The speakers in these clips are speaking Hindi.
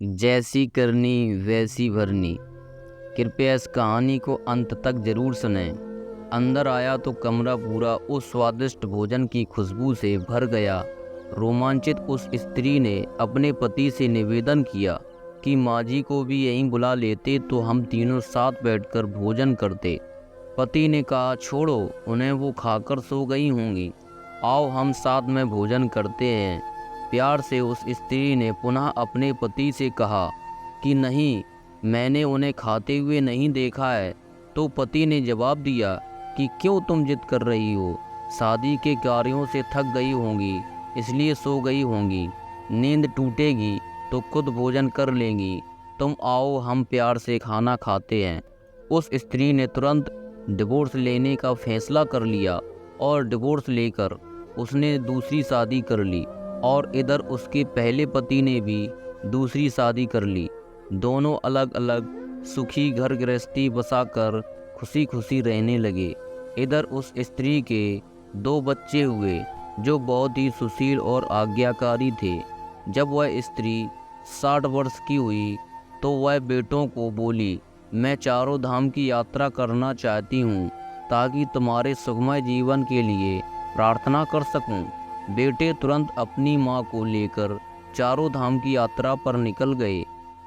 जैसी करनी वैसी भरनी। कृपया इस कहानी को अंत तक जरूर सुनें। अंदर आया तो कमरा पूरा उस स्वादिष्ट भोजन की खुशबू से भर गया। रोमांचित उस स्त्री ने अपने पति से निवेदन किया कि माँ जी को भी यहीं बुला लेते तो हम तीनों साथ बैठकर भोजन करते। पति ने कहा, छोड़ो उन्हें, वो खाकर सो गई होंगी। आओ हम साथ में भोजन करते हैं। प्यार से उस स्त्री ने पुनः अपने पति से कहा कि नहीं, मैंने उन्हें खाते हुए नहीं देखा है। तो पति ने जवाब दिया कि क्यों तुम जिद कर रही हो? शादी के कार्यों से थक गई होंगी, इसलिए सो गई होंगी। नींद टूटेगी तो खुद भोजन कर लेंगी। तुम आओ, हम प्यार से खाना खाते हैं। उस स्त्री ने तुरंत डिवोर्स लेने का फैसला कर लिया और डिवोर्स लेकर उसने दूसरी शादी कर ली। और इधर उसके पहले पति ने भी दूसरी शादी कर ली। दोनों अलग अलग सुखी घर गृहस्थी बसाकर खुशी खुशी रहने लगे। इधर उस स्त्री के 2 बच्चे हुए जो बहुत ही सुशील और आज्ञाकारी थे। जब वह स्त्री 60 वर्ष की हुई तो वह बेटों को बोली, मैं चारों धाम की यात्रा करना चाहती हूँ ताकि तुम्हारे सुखमय जीवन के लिए प्रार्थना कर सकूं। बेटे तुरंत अपनी माँ को लेकर चारों धाम की यात्रा पर निकल गए।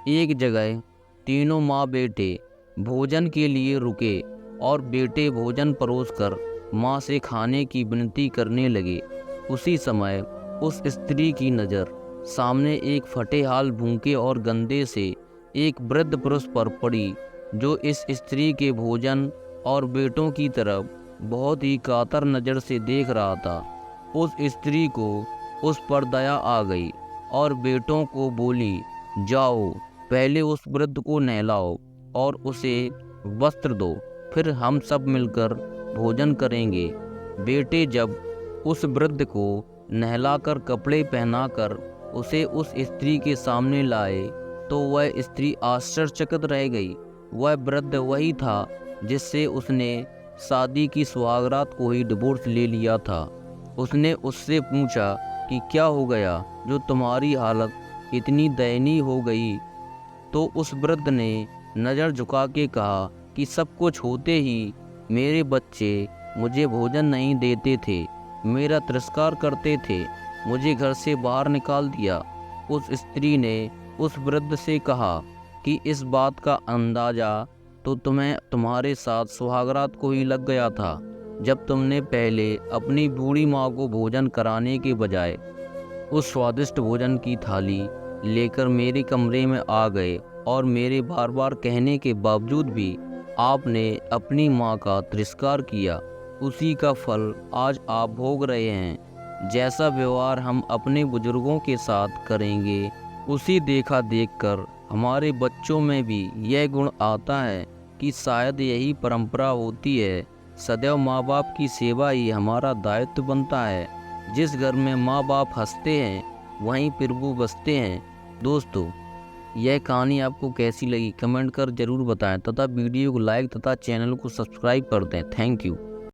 एक जगह तीनों माँ बेटे भोजन के लिए रुके और बेटे भोजन परोसकर माँ से खाने की विनती करने लगे। उसी समय उस स्त्री की नज़र सामने एक फटे हाल, भूखे और गंदे से एक वृद्ध पुरुष पर पड़ी जो इस स्त्री के भोजन और बेटों की तरफ बहुत ही कातर नज़र से देख रहा था। उस स्त्री को उस पर दया आ गई और बेटों को बोली, जाओ पहले उस वृद्ध को नहलाओ और उसे वस्त्र दो, फिर हम सब मिलकर भोजन करेंगे। बेटे जब उस वृद्ध को नहलाकर कपड़े पहनाकर उसे उस स्त्री के सामने लाए तो वह स्त्री आश्चर्यचकित रह गई। वह वृद्ध वही था जिससे उसने शादी की सुहागरात को ही डिवोर्स ले लिया था। उसने उससे पूछा कि क्या हो गया जो तुम्हारी हालत इतनी दयनीय हो गई। तो उस वृद्ध ने नज़र झुका के कहा कि सब कुछ होते ही मेरे बच्चे मुझे भोजन नहीं देते थे, मेरा तिरस्कार करते थे, मुझे घर से बाहर निकाल दिया। उस स्त्री ने उस वृद्ध से कहा कि इस बात का अंदाज़ा तो तुम्हें तुम्हारे साथ सुहागरात को ही लग गया था, जब तुमने पहले अपनी बूढ़ी माँ को भोजन कराने के बजाय उस स्वादिष्ट भोजन की थाली लेकर मेरे कमरे में आ गए और मेरे बार बार कहने के बावजूद भी आपने अपनी माँ का तिरस्कार किया। उसी का फल आज आप भोग रहे हैं। जैसा व्यवहार हम अपने बुजुर्गों के साथ करेंगे, उसी देखा देखकर हमारे बच्चों में भी यह गुण आता है कि शायद यही परंपरा होती है। सदैव माँ बाप की सेवा ही हमारा दायित्व बनता है। जिस घर में माँ बाप हंसते हैं वहीं प्रभु बसते हैं। दोस्तों, यह कहानी आपको कैसी लगी कमेंट कर ज़रूर बताएं तथा वीडियो को लाइक तथा चैनल को सब्सक्राइब कर दें। Thank you.